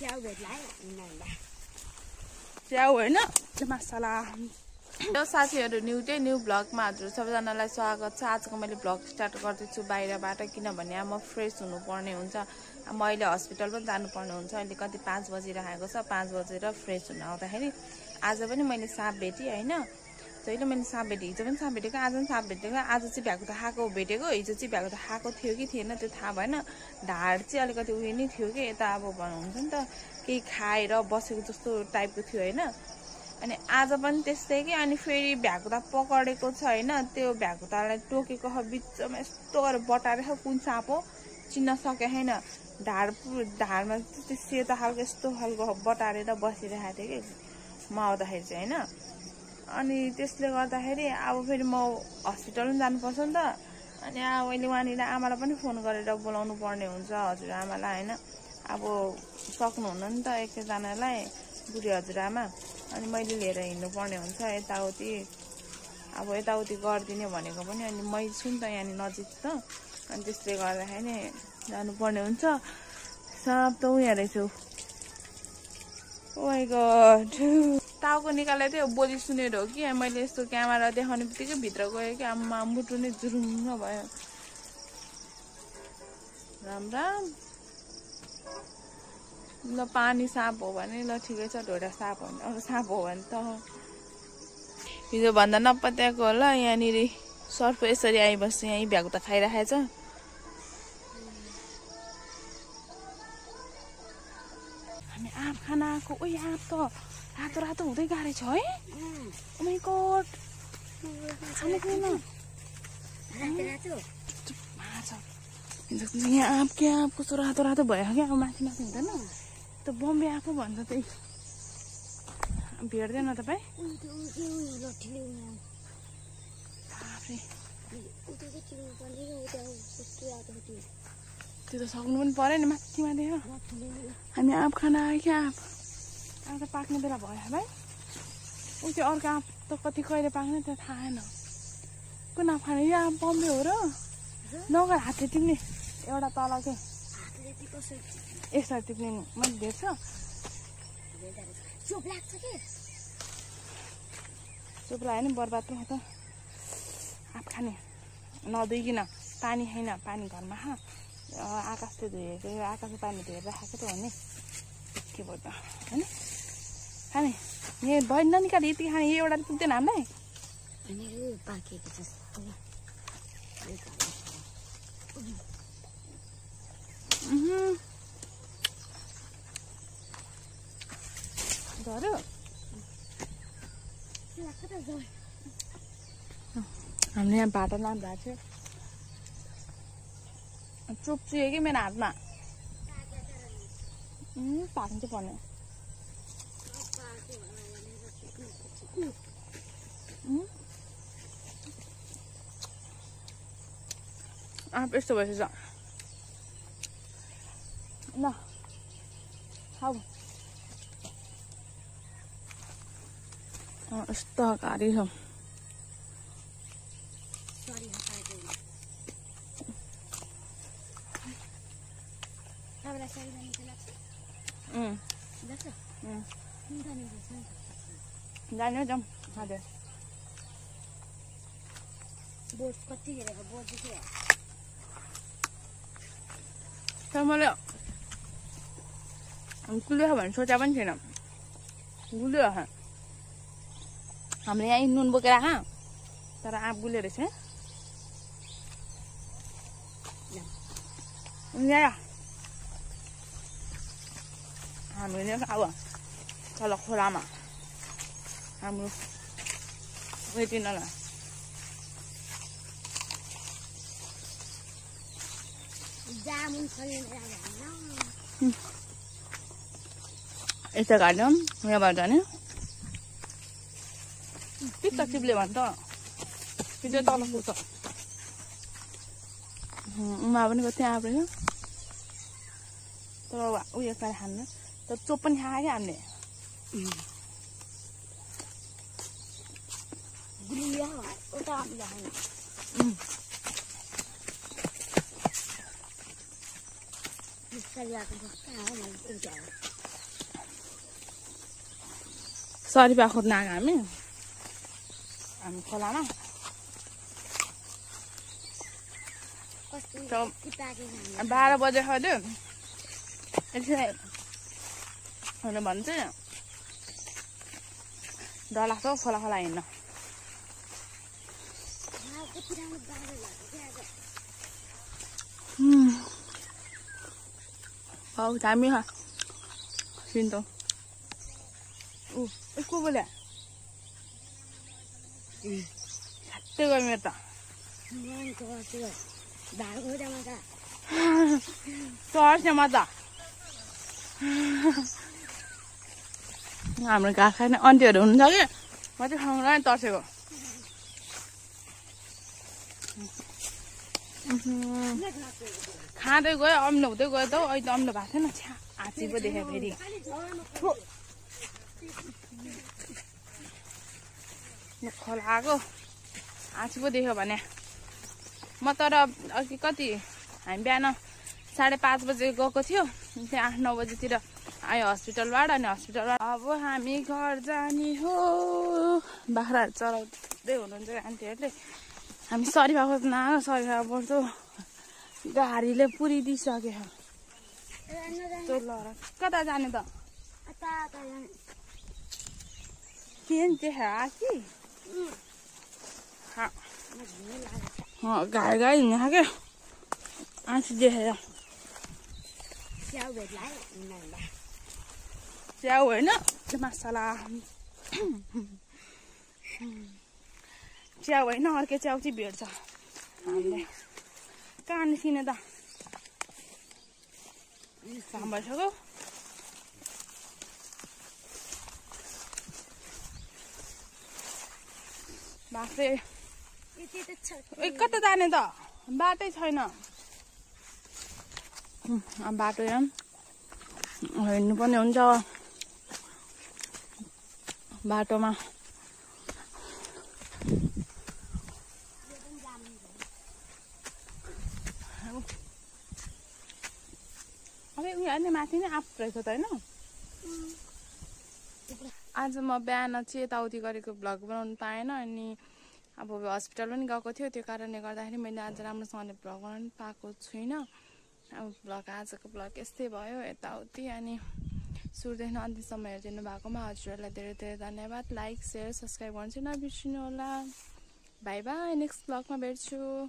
च्याउ होइन मसला हेलो साथीहरू न्यू भ्लगमा हजुर सबैजनालाई स्वागत छ। आजको मैले भ्लग स्टार्ट गर्दैछु बाहिरबाट, किनभने म फ्रेस हुनुपर्ने हुन्छ। म अहिले हस्पिटल पनि जानुपर्ने हुन्छ। अहिले कति 5 बजिरहेको छ। 5 बजेर फ्रेस हुन आउँदाखेरि आज पनि मैले साँप भेटेँ होइन। जहिले मैले साँप भेटेँ, हिजो पनि साँप भेटेको, आज पनि साँप भेटेको। आज चाहिँ भ्याएको त खाएको भेटेको, हिजो चाहिँ भ्याएको त खाएको थियो कि थिएन त्यो थाहा भएन। ढाड चाहिँ अलिकति उयो नै थियो कि यता अब भन्नुहुन्छ नि त केही खाएर बसेको जस्तो टाइपको थियो होइन। अनि आज पनि त्यस्तै कि अनि फेरि भ्याकुता पकडेको छ होइन। त्यो भ्याकुतालाई टोकेको बिचमा यस्तो गरेर बटाएर कुन साँप हो चिन्न सके होइन। ढाडमा त्यो सेतो खालको यस्तो खालको बटारेर बसिरहेको थियो कि म आउँदाखेरि चाहिँ होइन। अनि त्यसले गर्दाखेरि अब फेरि म हस्पिटल पनि जानुपर्छ नि त। अनि अहिले वहाँनिर आमालाई पनि फोन गरेर बोलाउनु पर्ने हुन्छ हजुरआमालाई होइन। अब सक्नुहुन्न नि त एकजनालाई बुढी हजुरआमा। अनि मैले लिएर हिँड्नुपर्ने हुन्छ यताउति। अब यताउति गरिदिने भनेको पनि अनि मै छु नि त यहाँनिर नजिक त। अनि त्यसले गर्दाखेरि जानुपर्ने हुन्छ। साँप त उहाँ रहेछ। ओ माइ गॉड, टाउको निकालेको थियो। बोली सुनेर हो कि मैले यस्तो क्यामेरा देखाउने बित्तिकै भित्र गयो कि आमा मुटु नै जुरुङ्ग भयो। राम राम। ल पानी साँप हो भने ल ठिकै छ, ढोडा साँप हो भने अब साँप हो भने त हिजो भन्दा नपत्याएको होला। यहाँनिर सर्फ यसरी आइबस्छ, यहीँ भ्याएको त खाइराखेछ। हामी आँप खान आएको। ओइ आँप त रातो रातो हुँदै गएको छ है। ओ माइ गॉड, खानु थिएन यहाँ आँप के आँप कस्तो रातो रातो भयो क्या। अब माथि माथि हुँदैन त बम्बे आएको भन्छ त्यही भेट्दैन तपाईँ। त्यो त सक्नु पनि पऱ्यो नि माथि माथि। हामी आँप खान आयो क्या। आँप त पाक्ने बेला भयो भाइ। ऊ त्यो अर्को आँप त कति कहिले पाक्ने त्यो थाहा छैन। कुन आँप खाने? यो आँप बम्बे हो र नगर हातले टिप्ने एउटा तल के यसरी टिप्ने मैले भेट्छ। चुप लाग्यो नि बर्बाद पो त। आँप खाने नधोइकन, पानी छैन, पानी घरमा खा। आकाशले धोएको, यो आकाशले पानी धोएर राखेको त हो नि के भयो त होइन। खाने यहाँ भयो ननिकाले यति खाने। यो एउटा पुग्दैन हामीलाई। हामीले यहाँ बाटो नाप्दा थियो। चुप्चियो कि मेरो हातमा पाक्नु चाहिँ पर्ने। आँप यस्तो भएछ ल खाऊ। यस्तो गाडी छ। जाने जाऊँ हजुर। तर मैले गुलियो भने सोचा पनि थिएन। गुलियो हामीले यहाँ नुन बोकेर खा, तर आँप गुलियो रहेछ। हामीले अब तल खोलामा हाम्रो वेटिनलाई यता घाट्यो यहाँबाट जाने पित्त टिप्ले भन्छ त्यो चाहिँ तल पुग्छ। उमा पनि कति आँप रहेछ तर उयो पाएर खानु तर चोप पनि खायो क्या हामीले। सरिफा खोज्न आएको हामी खोलामा 12 बजे खल्यो भने भन्छ डर लाग्छ खोला खोला हिँड्न हौ दामी खा सिन्तो को बोले छात्तै गयो मेरो त चढ्छ मजा हाम्रो घाँस खाने अन्टीहरू हुनुहुन्छ कि म चाहिँ खाउँ नै तर्सेको खाँदै गयो अम्लो हुँदै गयो त अहिले त अम्लो भएको थिएन छ्या आँची पो देखेँ फेरि खोलाको आँची पो देख्यो भने म तर अघि कति हामी बिहान 5:30 बजे गएको थियो त्यहाँ 8-9 बजेतिर आयो हस्पिटलबाट अनि हस्पिटलबाट अब हामी घर जाने हो बाख्राहरू चराउँदै हुनुहुन्छ आन्टीहरूले हामी सरिफा खोज्न आयो सरिफा पर्छ गाडीले पुरिदिइसक्यो कता जाने त के देखायो आँची गाई गाई हिँड्ने क्या आँची देखेर च्याउ होइन मसला च्याउ होइन अर्कै च्याउ चाहिँ भेट्छ हामीले कहाँ निस्किने त काम भइसक्यो बाफ्रे कता जाने त बाटै छैन बाटो यहाँ हिँड्नु पनि हुन्छ बाटोमा अब उनीहरू माथि नै आफ रहेछ त होइन आज म बिहान चाहिँ यताउति गरेको भ्लग बनाउनु पाएन अनि अब हस्पिटल पनि गएको थियो त्यो कारणले गर्दाखेरि मैले आज राम्रोसँगले भ्लग बनाउनु पाएको छुइनँ अब भ्लग आजको भ्लग यस्तै भयो यताउति अनि सुरुदेखि अन्तिमसम्म हेरिदिनु भएकोमा हजुरहरूलाई धेरै धेरै धन्यवाद लाइक सेयर सब्सक्राइब गर्नु चाहिँ नबिर्सिनु होला बाई बाई नेक्स्ट भ्लगमा भेट्छु